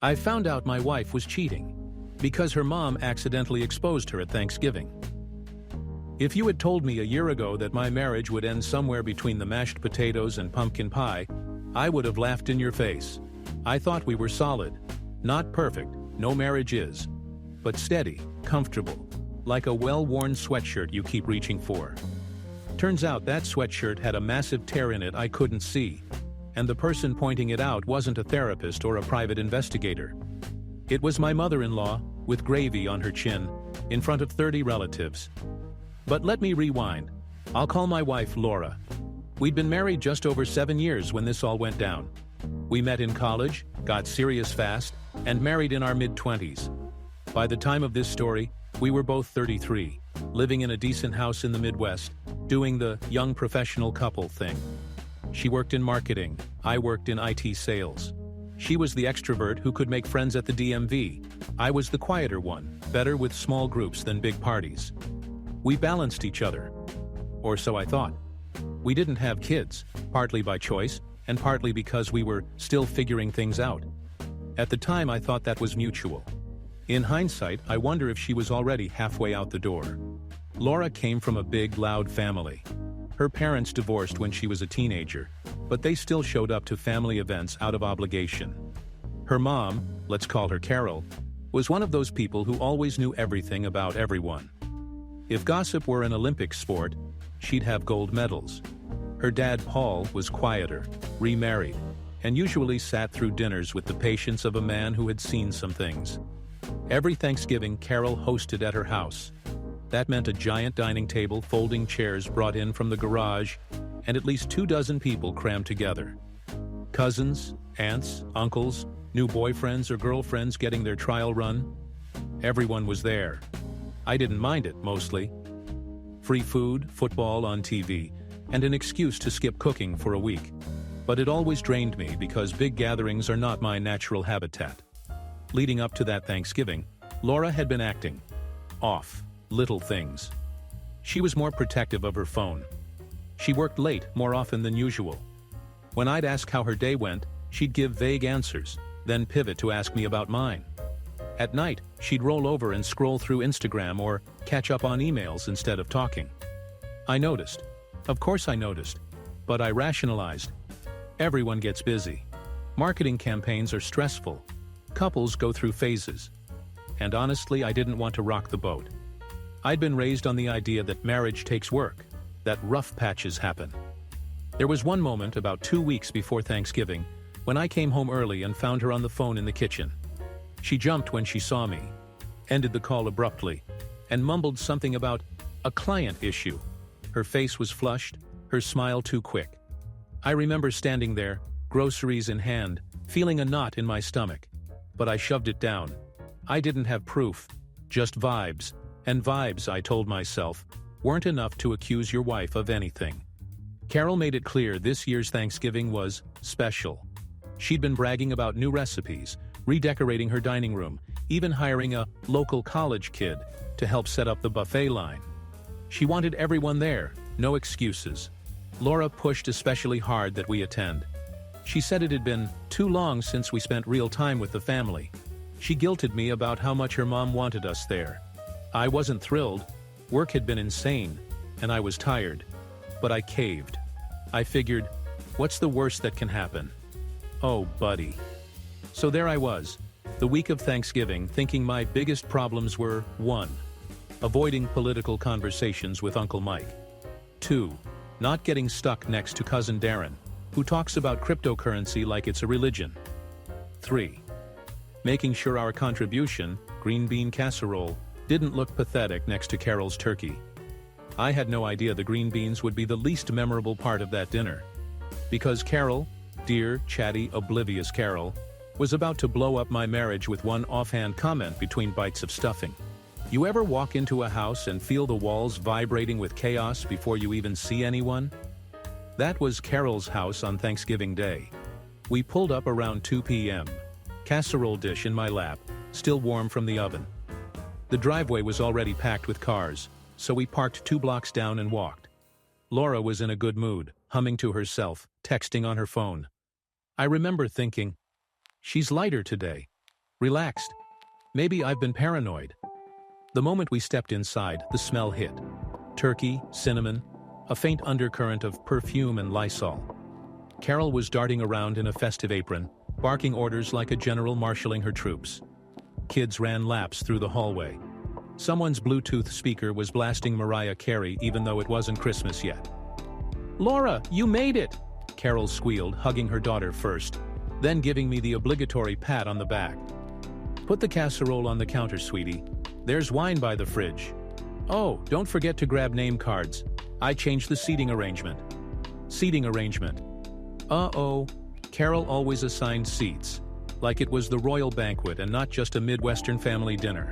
I found out my wife was cheating because her mom accidentally exposed her at Thanksgiving. If you had told me a year ago that my marriage would end somewhere between the mashed potatoes and pumpkin pie, I would have laughed in your face. I thought we were solid. Not perfect, no marriage is. But steady, comfortable, like a well-worn sweatshirt you keep reaching for. Turns out that sweatshirt had a massive tear in it I couldn't see, and the person pointing it out wasn't a therapist or a private investigator. It was my mother-in-law, with gravy on her chin, in front of 30 relatives. But let me rewind. I'll call my wife Laura. We'd been married just over 7 years when this all went down. We met in college, got serious fast, and married in our mid-20s. By the time of this story, we were both 33, living in a decent house in the Midwest, doing the young professional couple thing. She worked in marketing, I worked in IT sales. She was the extrovert who could make friends at the DMV. I was the quieter one, better with small groups than big parties. We balanced each other. Or so I thought. We didn't have kids, partly by choice, and partly because we were still figuring things out. At the time I thought that was mutual. In hindsight, I wonder if she was already halfway out the door. Laura came from a big, loud family. Her parents divorced when she was a teenager, but they still showed up to family events out of obligation. Her mom, let's call her Carol, was one of those people who always knew everything about everyone. If gossip were an Olympic sport, she'd have gold medals. Her dad, Paul, was quieter, remarried, and usually sat through dinners with the patience of a man who had seen some things. Every Thanksgiving, Carol hosted at her house. That meant a giant dining table, folding chairs brought in from the garage, and at least 24 people crammed together. Cousins, aunts, uncles, new boyfriends or girlfriends getting their trial run. Everyone was there. I didn't mind it, mostly. Free food, football on TV, and an excuse to skip cooking for a week. But it always drained me because big gatherings are not my natural habitat. Leading up to that Thanksgiving, Laura had been acting off. Little things. She was more protective of her phone. She worked late more often than usual. When I'd ask how her day went, she'd give vague answers, then pivot to ask me about mine. At night, she'd roll over and scroll through Instagram or catch up on emails instead of talking. I noticed. Of course I noticed. But I rationalized. Everyone gets busy. Marketing campaigns are stressful. Couples go through phases. And honestly, I didn't want to rock the boat. I'd been raised on the idea that marriage takes work, that rough patches happen. There was one moment about 2 weeks before Thanksgiving when I came home early and found her on the phone in the kitchen. She jumped when she saw me, ended the call abruptly, and mumbled something about a client issue. Her face was flushed, her smile too quick. I remember standing there, groceries in hand, feeling a knot in my stomach. But I shoved it down. I didn't have proof, just vibes. And vibes, I told myself, weren't enough to accuse your wife of anything. Carol made it clear this year's Thanksgiving was special. She'd been bragging about new recipes, redecorating her dining room, even hiring a local college kid to help set up the buffet line. She wanted everyone there, no excuses. Laura pushed especially hard that we attend. She said it had been too long since we spent real time with the family. She guilted me about how much her mom wanted us there. I wasn't thrilled. Work had been insane, and I was tired. But I caved. I figured, what's the worst that can happen? Oh, buddy. So there I was, the week of Thanksgiving, thinking my biggest problems were 1. Avoiding political conversations with Uncle Mike. 2. Not getting stuck next to Cousin Darren, who talks about cryptocurrency like it's a religion. 3. Making sure our contribution, green bean casserole, didn't look pathetic next to Carol's turkey. I had no idea the green beans would be the least memorable part of that dinner. Because Carol, dear, chatty, oblivious Carol, was about to blow up my marriage with one offhand comment between bites of stuffing. You ever walk into a house and feel the walls vibrating with chaos before you even see anyone? That was Carol's house on Thanksgiving Day. We pulled up around 2 p.m. Casserole dish in my lap, still warm from the oven. The driveway was already packed with cars, so we parked 2 blocks down and walked. Laura was in a good mood, humming to herself, texting on her phone. I remember thinking, she's lighter today. Relaxed. Maybe I've been paranoid. The moment we stepped inside, the smell hit. Turkey, cinnamon, a faint undercurrent of perfume and Lysol. Carol was darting around in a festive apron, barking orders like a general marshalling her troops. Kids ran laps through the hallway. Someone's Bluetooth speaker was blasting Mariah Carey even though it wasn't Christmas yet. "Laura, you made it!" Carol squealed, hugging her daughter first, then giving me the obligatory pat on the back. "Put the casserole on the counter, sweetie. There's wine by the fridge. Oh, don't forget to grab name cards. I changed the seating arrangement." Seating arrangement. Uh-oh. Carol always assigned seats, like it was the royal banquet and not just a Midwestern family dinner.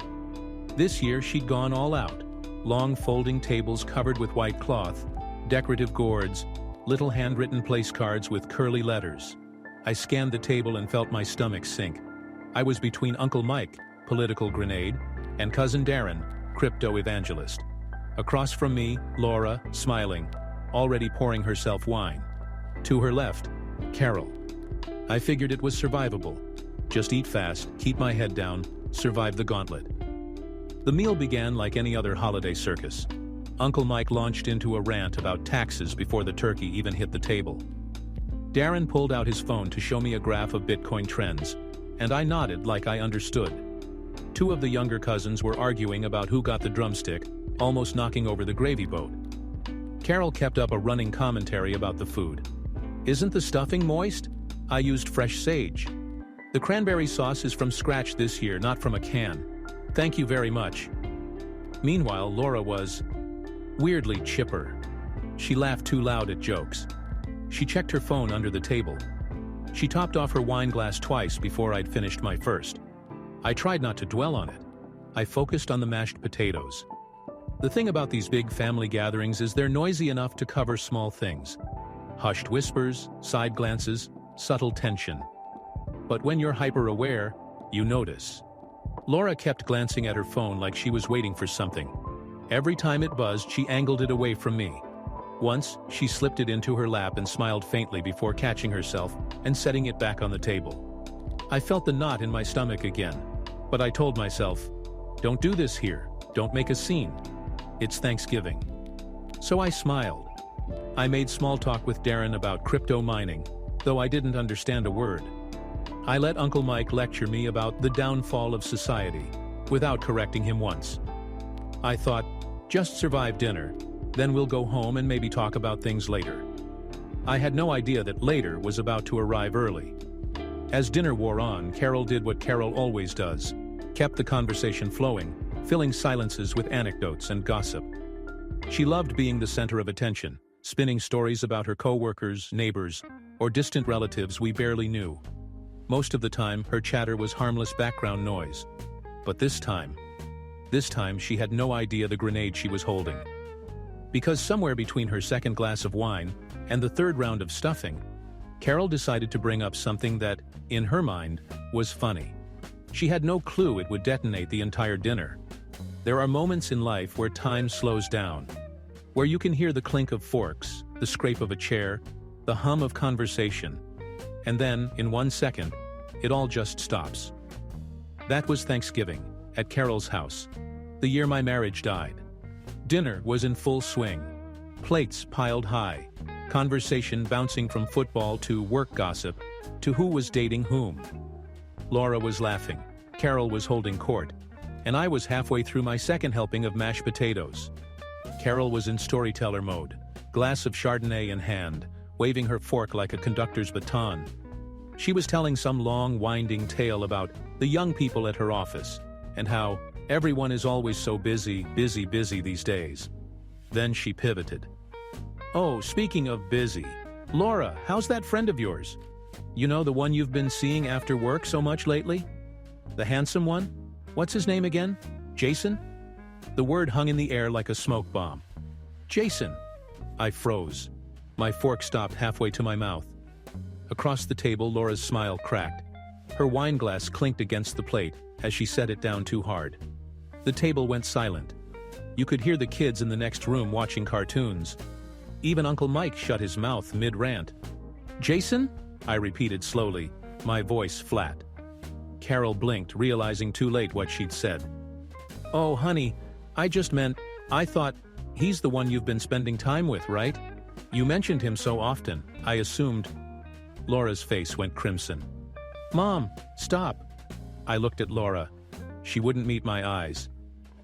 This year she'd gone all out. Long folding tables covered with white cloth, decorative gourds, little handwritten place cards with curly letters. I scanned the table and felt my stomach sink. I was between Uncle Mike, political grenade, and Cousin Darren, crypto evangelist. Across from me, Laura, smiling, already pouring herself wine. To her left, Carol. I figured it was survivable. Just eat fast, keep my head down, survive the gauntlet. The meal began like any other holiday circus. Uncle Mike launched into a rant about taxes before the turkey even hit the table. Darren pulled out his phone to show me a graph of Bitcoin trends, and I nodded like I understood. Two of the younger cousins were arguing about who got the drumstick, almost knocking over the gravy boat. Carol kept up a running commentary about the food. "Isn't the stuffing moist? I used fresh sage. The cranberry sauce is from scratch this year, not from a can. Thank you very much." Meanwhile, Laura was weirdly chipper. She laughed too loud at jokes. She checked her phone under the table. She topped off her wine glass twice before I'd finished my first. I tried not to dwell on it. I focused on the mashed potatoes. The thing about these big family gatherings is they're noisy enough to cover small things. Hushed whispers, side glances, subtle tension. But when you're hyper-aware, you notice. Laura kept glancing at her phone like she was waiting for something. Every time it buzzed, she angled it away from me. Once, she slipped it into her lap and smiled faintly before catching herself and setting it back on the table. I felt the knot in my stomach again, but I told myself, "Don't do this here, don't make a scene. It's Thanksgiving." So I smiled. I made small talk with Darren about crypto mining, though I didn't understand a word. I let Uncle Mike lecture me about the downfall of society, without correcting him once. I thought, just survive dinner, then we'll go home and maybe talk about things later. I had no idea that later was about to arrive early. As dinner wore on, Carol did what Carol always does, kept the conversation flowing, filling silences with anecdotes and gossip. She loved being the center of attention, spinning stories about her coworkers, neighbors, or distant relatives we barely knew. Most of the time, her chatter was harmless background noise. But this time she had no idea the grenade she was holding. Because somewhere between her second glass of wine and the third round of stuffing, Carol decided to bring up something that, in her mind, was funny. She had no clue it would detonate the entire dinner. There are moments in life where time slows down, where you can hear the clink of forks, the scrape of a chair, the hum of conversation, and then, in 1 second, it all just stops. That was Thanksgiving, at Carol's house, the year my marriage died. Dinner was in full swing. Plates piled high, conversation bouncing from football to work gossip, to who was dating whom. Laura was laughing, Carol was holding court, and I was halfway through my second helping of mashed potatoes. Carol was in storyteller mode, glass of Chardonnay in hand, waving her fork like a conductor's baton. She was telling some long, winding tale about the young people at her office, and how everyone is always so busy these days. Then she pivoted. "Oh, speaking of busy, Laura, how's that friend of yours? You know, the one you've been seeing after work so much lately? The handsome one? What's his name again? Jason?" The word hung in the air like a smoke bomb. "Jason." I froze. My fork stopped halfway to my mouth. Across the table, Laura's smile cracked. Her wine glass clinked against the plate as she set it down too hard. The table went silent. You could hear the kids in the next room watching cartoons. Even Uncle Mike shut his mouth mid-rant. "Jason?" I repeated slowly, my voice flat. Carol blinked, realizing too late what she'd said. "Oh, honey, I just meant, I thought, he's the one you've been spending time with, right? You mentioned him so often, I assumed." Laura's face went crimson. "Mom, stop." I looked at Laura. She wouldn't meet my eyes.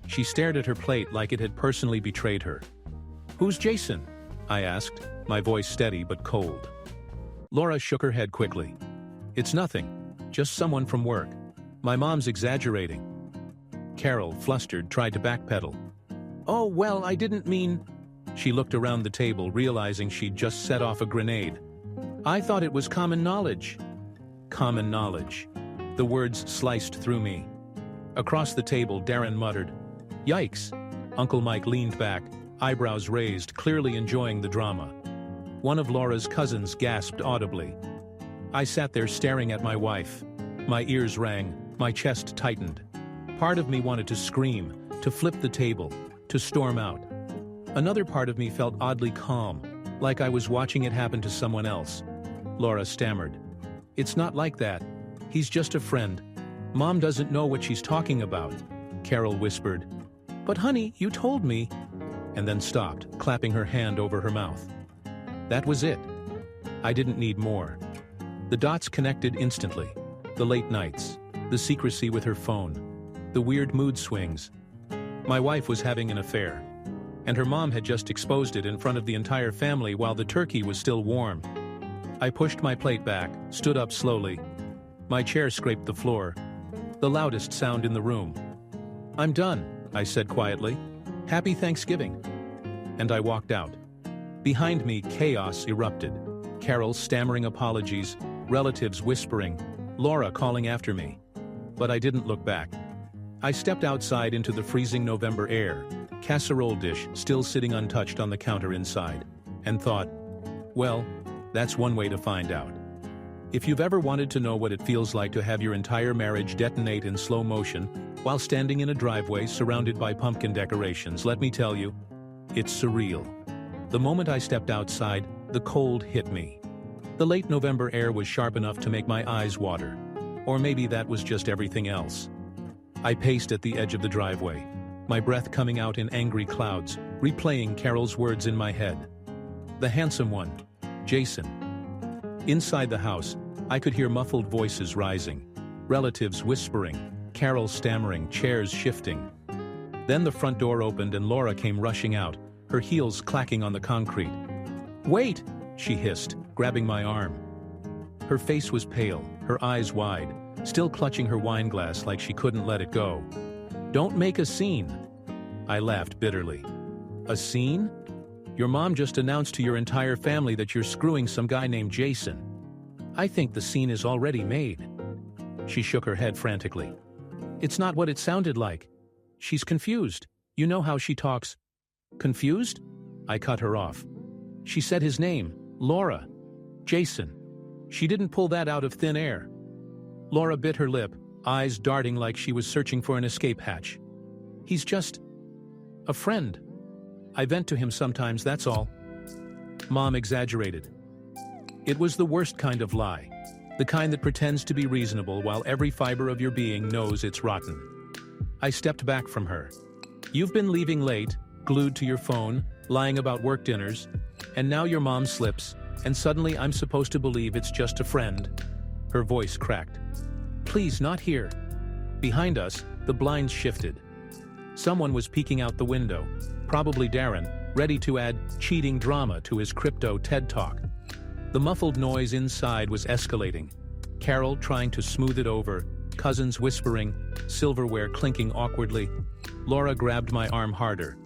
She stared at her plate like it had personally betrayed her. "Who's Jason?" I asked, my voice steady but cold. Laura shook her head quickly. "It's nothing. Just someone from work. My mom's exaggerating." Carol, flustered, tried to backpedal. "Oh, well, I didn't mean—" She looked around the table, realizing she'd just set off a grenade. "I thought it was common knowledge." Common knowledge. The words sliced through me. Across the table, Darren muttered, "Yikes." Uncle Mike leaned back, eyebrows raised, clearly enjoying the drama. One of Laura's cousins gasped audibly. I sat there staring at my wife. My ears rang, my chest tightened. Part of me wanted to scream, to flip the table, to storm out. Another part of me felt oddly calm, like I was watching it happen to someone else. Laura stammered. "It's not like that. He's just a friend. Mom doesn't know what she's talking about," Carol whispered. "But honey, you told me," and then stopped, clapping her hand over her mouth. That was it. I didn't need more. The dots connected instantly. The late nights, the secrecy with her phone, the weird mood swings. My wife was having an affair, and her mom had just exposed it in front of the entire family while the turkey was still warm. I pushed my plate back, stood up slowly. My chair scraped the floor, the loudest sound in the room. "I'm done," I said quietly. "Happy Thanksgiving." And I walked out. Behind me, chaos erupted. Carol stammering apologies, relatives whispering, Laura calling after me. But I didn't look back. I stepped outside into the freezing November air, casserole dish still sitting untouched on the counter inside, and thought, well, that's one way to find out. If you've ever wanted to know what it feels like to have your entire marriage detonate in slow motion while standing in a driveway surrounded by pumpkin decorations, let me tell you, it's surreal. The moment I stepped outside, the cold hit me. The late November air was sharp enough to make my eyes water. Or maybe that was just everything else. I paced at the edge of the driveway, my breath coming out in angry clouds, replaying Carol's words in my head. The handsome one, Jason. Inside the house, I could hear muffled voices rising, relatives whispering, Carol stammering, chairs shifting. Then the front door opened and Laura came rushing out, her heels clacking on the concrete. "Wait!" she hissed, grabbing my arm. Her face was pale, her eyes wide, still clutching her wine glass like she couldn't let it go. "Don't make a scene." I laughed bitterly. "A scene? Your mom just announced to your entire family that you're screwing some guy named Jason. I think the scene is already made." She shook her head frantically. "It's not what it sounded like. She's confused. You know how she talks." "Confused?" I cut her off. "She said his name, Laura. Jason. She didn't pull that out of thin air." Laura bit her lip, eyes darting like she was searching for an escape hatch. "He's just a friend. I vent to him sometimes, that's all." Mom exaggerated. It was the worst kind of lie, the kind that pretends to be reasonable while every fiber of your being knows it's rotten. I stepped back from her. "You've been leaving late, glued to your phone, lying about work dinners, and now your mom slips, and suddenly I'm supposed to believe it's just a friend." Her voice cracked. "Please, not here." Behind us, the blinds shifted. Someone was peeking out the window, probably Darren, ready to add cheating drama to his crypto TED Talk. The muffled noise inside was escalating. Carol trying to smooth it over, cousins whispering, silverware clinking awkwardly. Laura grabbed my arm harder.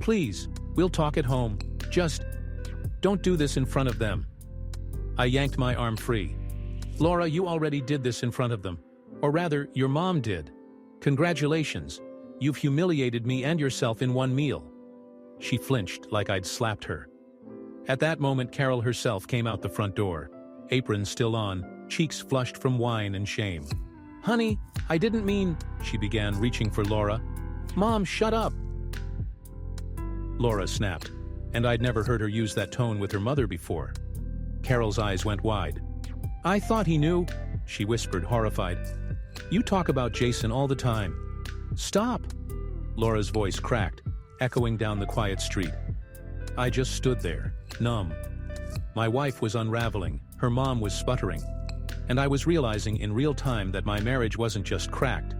"Please, we'll talk at home. Just don't do this in front of them." I yanked my arm free. "Laura, you already did this in front of them. Or rather, your mom did. Congratulations. You've humiliated me and yourself in one meal." She flinched like I'd slapped her. At that moment, Carol herself came out the front door, apron still on, cheeks flushed from wine and shame. "Honey, I didn't mean," she began, reaching for Laura. "Mom, shut up." Laura snapped, and I'd never heard her use that tone with her mother before. Carol's eyes went wide. "I thought he knew," she whispered, horrified. You talk about Jason all the time. Stop! Laura's voice cracked, echoing down the quiet street. I just stood there, numb. My wife was unraveling, her mom was sputtering, and I was realizing in real time that my marriage wasn't just cracked,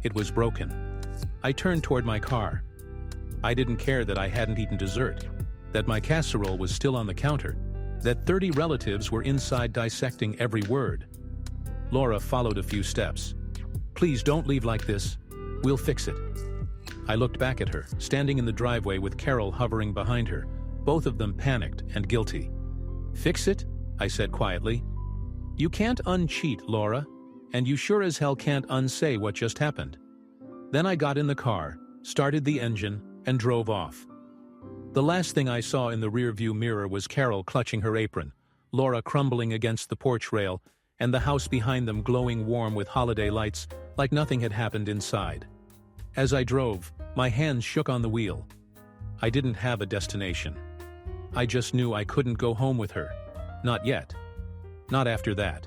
it was broken. I turned toward my car. I didn't care that I hadn't eaten dessert, that my casserole was still on the counter, that 30 relatives were inside dissecting every word. Laura followed a few steps. Please don't leave like this. We'll fix it. I looked back at her, standing in the driveway with Carol hovering behind her, both of them panicked and guilty. Fix it? I said quietly. You can't uncheat, Laura, and you sure as hell can't unsay what just happened. Then I got in the car, started the engine, and drove off. The last thing I saw in the rearview mirror was Carol clutching her apron, Laura crumbling against the porch rail, and the house behind them glowing warm with holiday lights like nothing had happened inside. As I drove, my hands shook on the wheel. I didn't have a destination. I just knew I couldn't go home with her. Not yet. Not after that.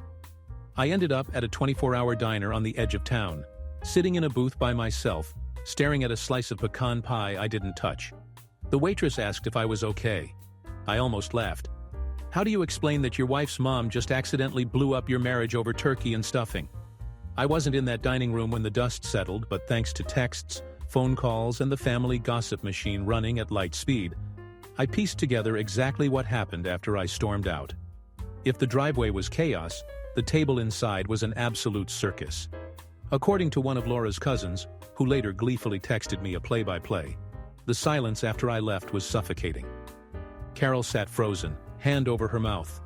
I ended up at a 24-hour diner on the edge of town, sitting in a booth by myself, staring at a slice of pecan pie I didn't touch. The waitress asked if I was okay. I almost laughed. How do you explain that your wife's mom just accidentally blew up your marriage over turkey and stuffing? I wasn't in that dining room when the dust settled, but thanks to texts, phone calls, and the family gossip machine running at light speed, I pieced together exactly what happened after I stormed out. If the driveway was chaos, the table inside was an absolute circus. According to one of Laura's cousins, who later gleefully texted me a play-by-play, the silence after I left was suffocating. Carol sat frozen, hand over her mouth.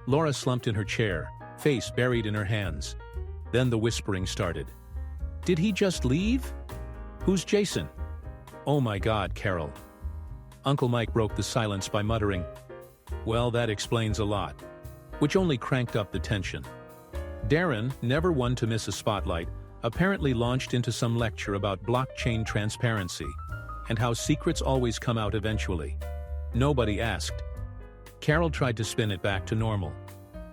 Laura slumped in her chair, face buried in her hands. Then the whispering started. Did he just leave? Who's Jason? Oh my God, Carol. Uncle Mike broke the silence by muttering, well, that explains a lot, which only cranked up the tension. Darren, never one to miss a spotlight, apparently launched into some lecture about blockchain transparency and how secrets always come out eventually. Nobody asked. Carol tried to spin it back to normal.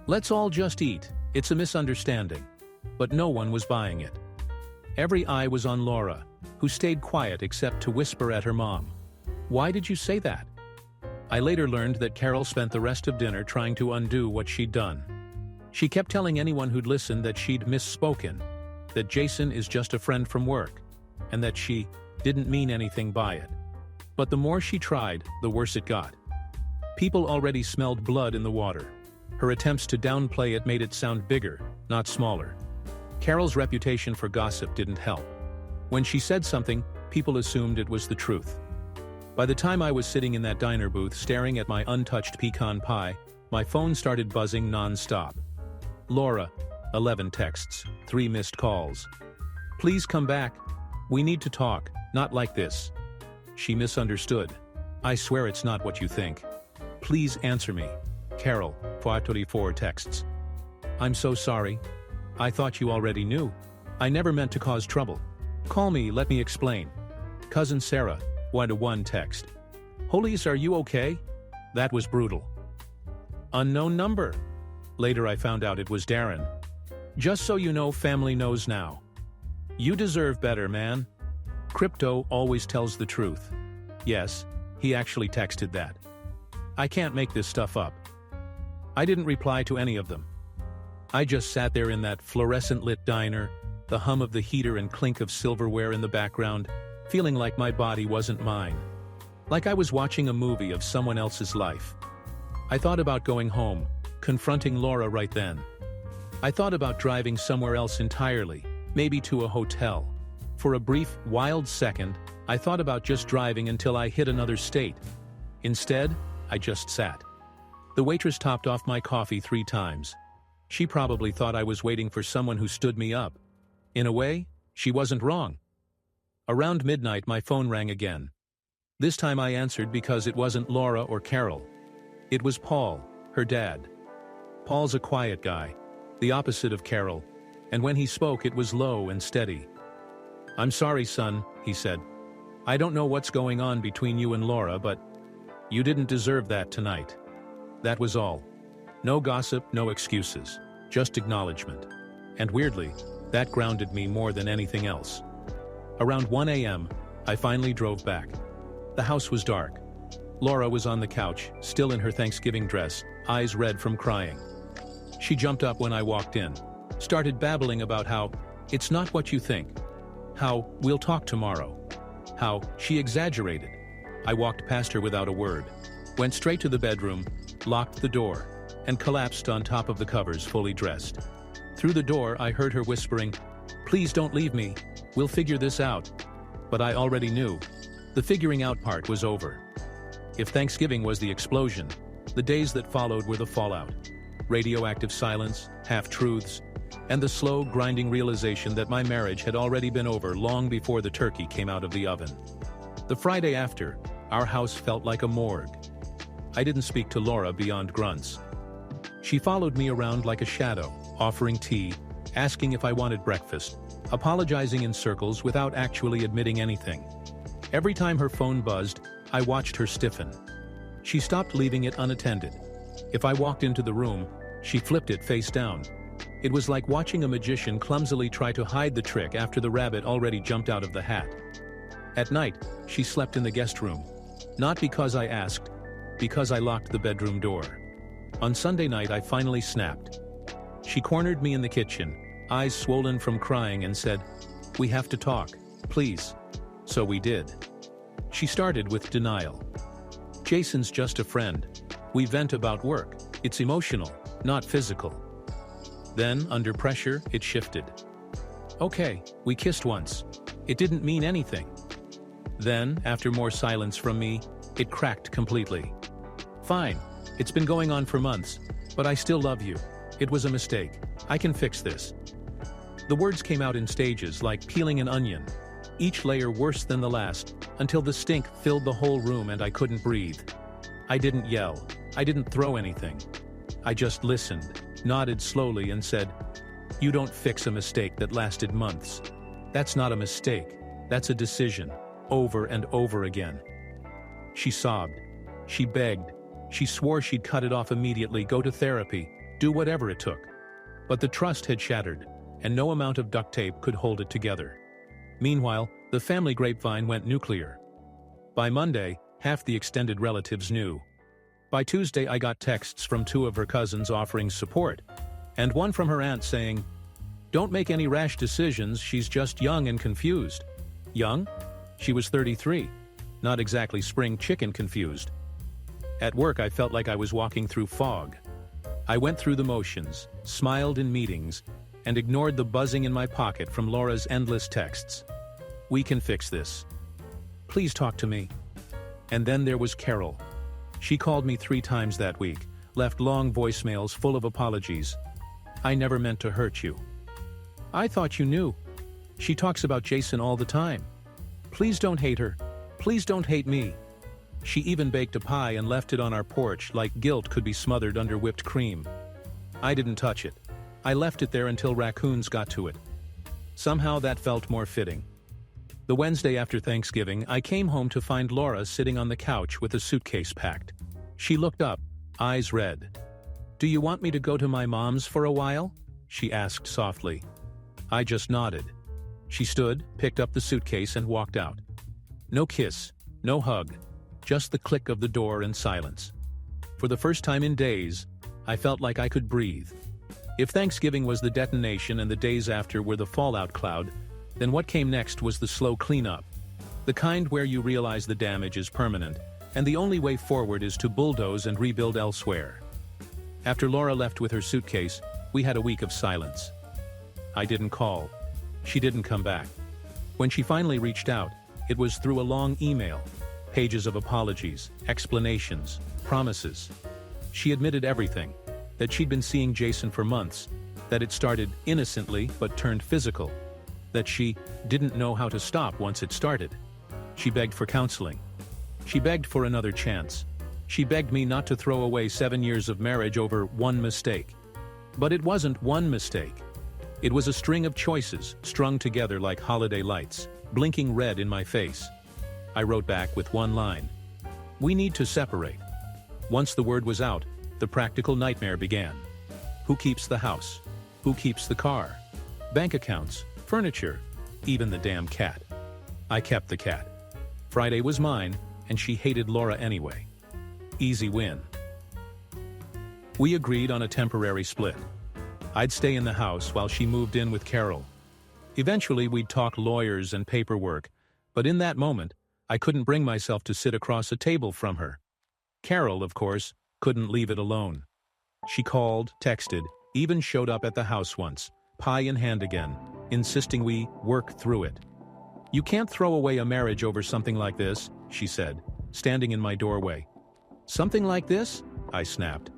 Let's all just eat, it's a misunderstanding. But no one was buying it. Every eye was on Laura, who stayed quiet except to whisper at her mom. Why did you say that? I later learned that Carol spent the rest of dinner trying to undo what she'd done. She kept telling anyone who'd listened that she'd misspoken, that Jason is just a friend from work, and that she didn't mean anything by it. But the more she tried, the worse it got. People already smelled blood in the water. Her attempts to downplay it made it sound bigger, not smaller. Carol's reputation for gossip didn't help. When she said something, people assumed it was the truth. By the time I was sitting in that diner booth staring at my untouched pecan pie, my phone started buzzing non-stop. Laura, 11 texts, 3 missed calls. Please come back. We need to talk, not like this. She misunderstood. I swear it's not what you think. Please answer me. Carol, 434 texts. I'm so sorry. I thought you already knew. I never meant to cause trouble. Call me, let me explain. Cousin Sarah, 1-1 text. Holies, are you okay? That was brutal. Unknown number. Later I found out it was Darren. Just so you know, family knows now. You deserve better, man. Crypto always tells the truth. Yes, he actually texted that. I can't make this stuff up. I didn't reply to any of them. I just sat there in that fluorescent-lit diner, the hum of the heater and clink of silverware in the background, feeling like my body wasn't mine. Like I was watching a movie of someone else's life. I thought about going home, confronting Laura right then. I thought about driving somewhere else entirely, maybe to a hotel. For a brief, wild second, I thought about just driving until I hit another state. Instead, I just sat. The waitress topped off my coffee 3 times. She probably thought I was waiting for someone who stood me up. In a way, she wasn't wrong. Around midnight, my phone rang again. This time I answered because it wasn't Laura or Carol. It was Paul, her dad. Paul's a quiet guy, the opposite of Carol, and when he spoke it was low and steady. I'm sorry, son, he said. I don't know what's going on between you and Laura, but you didn't deserve that tonight. That was all. No gossip, no excuses, just acknowledgement. And weirdly, That grounded me more than anything else. Around 1 a.m., I finally drove back. The house was dark. Laura was on the couch, still in her Thanksgiving dress, eyes red from crying. She jumped up when I walked in, started babbling about how it's not what you think, how we'll talk tomorrow, how she exaggerated. I walked past her without a word, went straight to the bedroom, locked the door, and collapsed on top of the covers fully dressed. Through the door, I heard her whispering, "Please don't leave me, we'll figure this out." But I already knew. The figuring out part was over. If Thanksgiving was the explosion, the days that followed were the fallout. Radioactive silence, half-truths, and the slow, grinding realization that my marriage had already been over long before the turkey came out of the oven. The Friday after, our house felt like a morgue. I didn't speak to Laura beyond grunts. She followed me around like a shadow, offering tea, asking if I wanted breakfast, apologizing in circles without actually admitting anything. Every time her phone buzzed, I watched her stiffen. She stopped leaving it unattended. If I walked into the room, she flipped it face down. It was like watching a magician clumsily try to hide the trick after the rabbit already jumped out of the hat. At night, she slept in the guest room. Not because I asked, because I locked the bedroom door. On Sunday night, I finally snapped. She cornered me in the kitchen, eyes swollen from crying, and said, "We have to talk, please." So we did. She started with denial. "Jason's just a friend. We vent about work. It's emotional, not physical." Then, under pressure, it shifted. "Okay, we kissed once. It didn't mean anything." Then, after more silence from me, it cracked completely. "Fine, it's been going on for months, but I still love you. It was a mistake. I can fix this." The words came out in stages, like peeling an onion, each layer worse than the last, until the stink filled the whole room and I couldn't breathe. I didn't yell. I didn't throw anything. I just listened, nodded slowly, and said, "You don't fix a mistake that lasted months. That's not a mistake. That's a decision, over and over again." She sobbed. She begged. She swore she'd cut it off immediately, go to therapy, do whatever it took. But the trust had shattered, and no amount of duct tape could hold it together. Meanwhile, the family grapevine went nuclear. By Monday, half the extended relatives knew. By Tuesday, I got texts from 2 of her cousins offering support, and one from her aunt saying, "Don't make any rash decisions, she's just young and confused." Young? She was 33. Not exactly spring chicken confused. At work, I felt like I was walking through fog. I went through the motions, smiled in meetings, and ignored the buzzing in my pocket from Laura's endless texts. "We can fix this. Please talk to me." And then there was Carol. She called me 3 times that week, left long voicemails full of apologies. "I never meant to hurt you. I thought you knew. She talks about Jason all the time. Please don't hate her. Please don't hate me." She even baked a pie and left it on our porch like guilt could be smothered under whipped cream. I didn't touch it. I left it there until raccoons got to it. Somehow that felt more fitting. The Wednesday after Thanksgiving, I came home to find Laura sitting on the couch with a suitcase packed. She looked up, eyes red. "Do you want me to go to my mom's for a while?" she asked softly. I just nodded. She stood, picked up the suitcase, and walked out. No kiss, no hug, just the click of the door and silence. For the first time in days, I felt like I could breathe. If Thanksgiving was the detonation and the days after were the fallout cloud, then what came next was the slow cleanup. The kind where you realize the damage is permanent, and the only way forward is to bulldoze and rebuild elsewhere. After Laura left with her suitcase, we had a week of silence. I didn't call. She didn't come back. When she finally reached out, it was through a long email. Pages of apologies, explanations, promises. She admitted everything. That she'd been seeing Jason for months. That it started innocently but turned physical. That she didn't know how to stop once it started. She begged for counseling. She begged for another chance. She begged me not to throw away 7 years of marriage over one mistake. But it wasn't one mistake. It was a string of choices, strung together like holiday lights, blinking red in my face. I wrote back with one line. "We need to separate." Once the word was out, the practical nightmare began. Who keeps the house? Who keeps the car? Bank accounts, furniture, even the damn cat. I kept the cat. Friday was mine, and she hated Laura anyway. Easy win. We agreed on a temporary split. I'd stay in the house while she moved in with Carol. Eventually we'd talk lawyers and paperwork, but in that moment, I couldn't bring myself to sit across a table from her. Carol, of course, couldn't leave it alone. She called, texted, even showed up at the house once, pie in hand again, insisting we work through it. "You can't throw away a marriage over something like this," she said, standing in my doorway. "Something like this?" I snapped.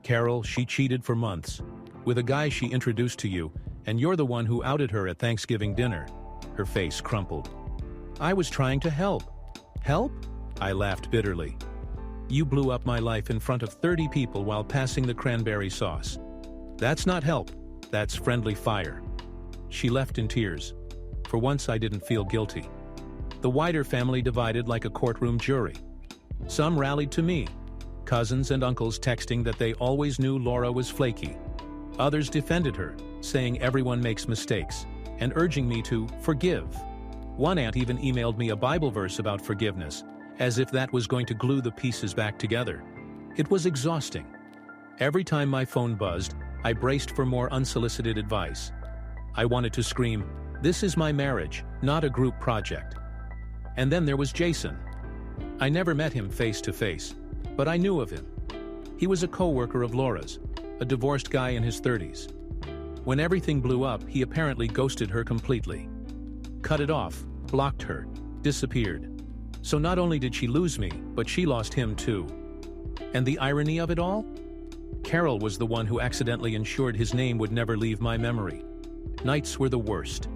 "Carol, she cheated for months, with a guy she introduced to you, and you're the one who outed her at Thanksgiving dinner." Her face crumpled. "I was trying to help." "Help?" I laughed bitterly. "You blew up my life in front of 30 people while passing the cranberry sauce. That's not help, that's friendly fire." She left in tears. For once I didn't feel guilty. The wider family divided like a courtroom jury. Some rallied to me, cousins and uncles texting that they always knew Laura was flaky. Others defended her, saying everyone makes mistakes, and urging me to forgive. One aunt even emailed me a Bible verse about forgiveness, as if that was going to glue the pieces back together. It was exhausting. Every time my phone buzzed, I braced for more unsolicited advice. I wanted to scream, "This is my marriage, not a group project." And then there was Jason. I never met him face to face, but I knew of him. He was a co-worker of Laura's, a divorced guy in his 30s. When everything blew up, he apparently ghosted her completely. Cut it off, blocked her, disappeared. So not only did she lose me, but she lost him too. And the irony of it all? Carol was the one who accidentally ensured his name would never leave my memory. Nights were the worst.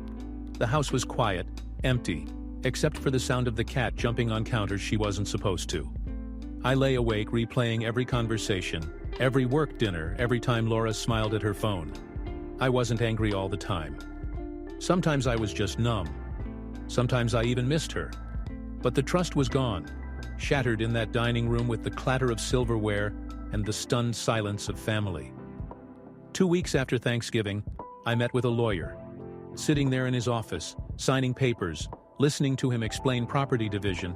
The house was quiet, empty, except for the sound of the cat jumping on counters she wasn't supposed to. I lay awake replaying every conversation, every work dinner, every time Laura smiled at her phone. I wasn't angry all the time. Sometimes I was just numb. Sometimes I even missed her. But the trust was gone, shattered in that dining room with the clatter of silverware and the stunned silence of family. 2 weeks after Thanksgiving, I met with a lawyer. Sitting there in his office, signing papers, listening to him explain property division,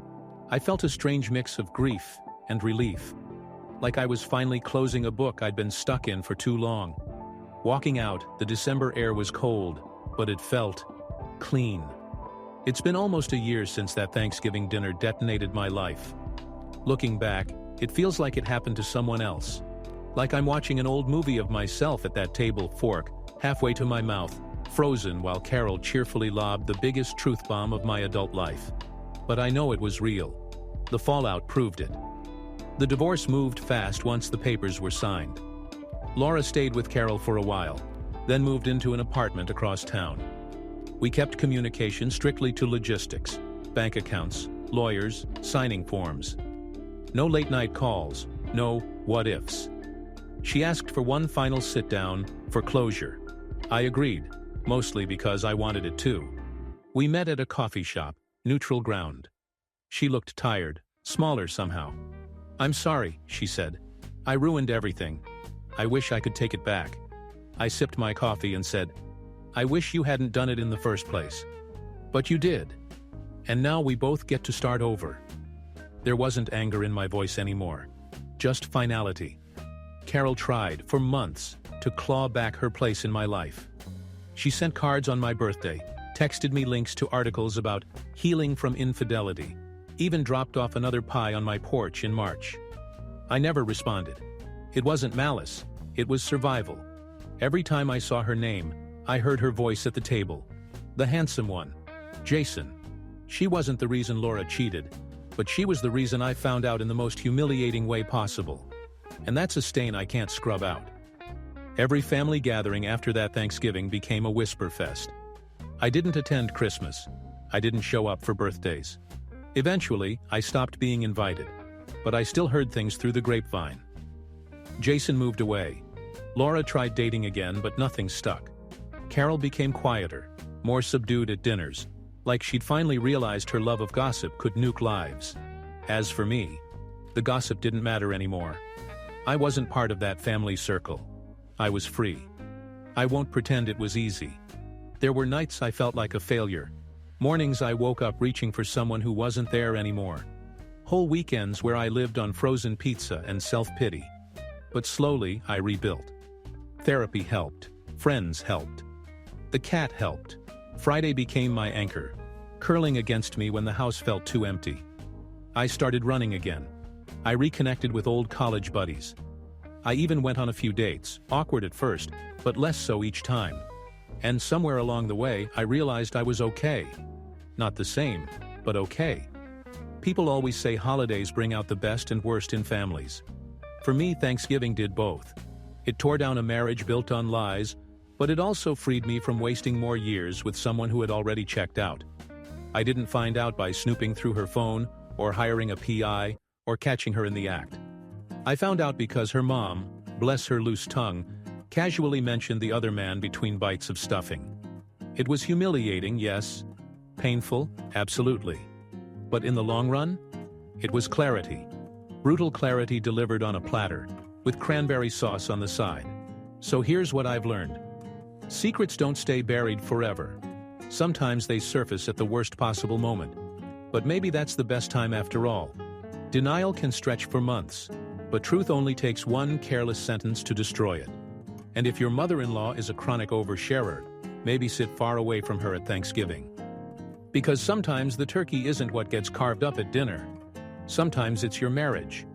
I felt a strange mix of grief and relief. Like I was finally closing a book I'd been stuck in for too long. Walking out, the December air was cold, but it felt clean. It's been almost a year since that Thanksgiving dinner detonated my life. Looking back, it feels like it happened to someone else. Like I'm watching an old movie of myself at that table, fork halfway to my mouth, frozen while Carol cheerfully lobbed the biggest truth bomb of my adult life. But I know it was real. The fallout proved it. The divorce moved fast once the papers were signed. Laura stayed with Carol for a while, then moved into an apartment across town. We kept communication strictly to logistics, bank accounts, lawyers, signing forms. No late-night calls, no what-ifs. She asked for one final sit-down for closure. I agreed, mostly because I wanted it too. We met at a coffee shop, neutral ground. She looked tired, smaller somehow. "I'm sorry," she said. "I ruined everything. I wish I could take it back." I sipped my coffee and said, "I wish you hadn't done it in the first place. But you did. And now we both get to start over." There wasn't anger in my voice anymore. Just finality. Carol tried, for months, to claw back her place in my life. She sent cards on my birthday, texted me links to articles about healing from infidelity, even dropped off another pie on my porch in March. I never responded. It wasn't malice, it was survival. Every time I saw her name, I heard her voice at the table. The handsome one. Jason. She wasn't the reason Laura cheated, but she was the reason I found out in the most humiliating way possible. And that's a stain I can't scrub out. Every family gathering after that Thanksgiving became a whisper fest. I didn't attend Christmas. I didn't show up for birthdays. Eventually, I stopped being invited, but I still heard things through the grapevine. Jason moved away. Laura tried dating again, but nothing stuck. Carol became quieter, more subdued at dinners, like she'd finally realized her love of gossip could nuke lives. As for me, the gossip didn't matter anymore. I wasn't part of that family circle. I was free. I won't pretend it was easy. There were nights I felt like a failure. Mornings I woke up reaching for someone who wasn't there anymore. Whole weekends where I lived on frozen pizza and self-pity. But slowly, I rebuilt. Therapy helped. Friends helped. The cat helped. Friday became my anchor, curling against me when the house felt too empty. I started running again. I reconnected with old college buddies. I even went on a few dates, awkward at first, but less so each time. And somewhere along the way, I realized I was okay. Not the same, but okay. People always say holidays bring out the best and worst in families. For me, Thanksgiving did both. It tore down a marriage built on lies, but it also freed me from wasting more years with someone who had already checked out. I didn't find out by snooping through her phone, or hiring a PI, or catching her in the act. I found out because her mom, bless her loose tongue, casually mentioned the other man between bites of stuffing. It was humiliating, yes. Painful, absolutely. But in the long run, it was clarity. Brutal clarity delivered on a platter, with cranberry sauce on the side. So here's what I've learned. Secrets don't stay buried forever. Sometimes they surface at the worst possible moment. But maybe that's the best time after all. Denial can stretch for months, but truth only takes one careless sentence to destroy it. And if your mother-in-law is a chronic oversharer, maybe sit far away from her at Thanksgiving. Because sometimes the turkey isn't what gets carved up at dinner. Sometimes it's your marriage.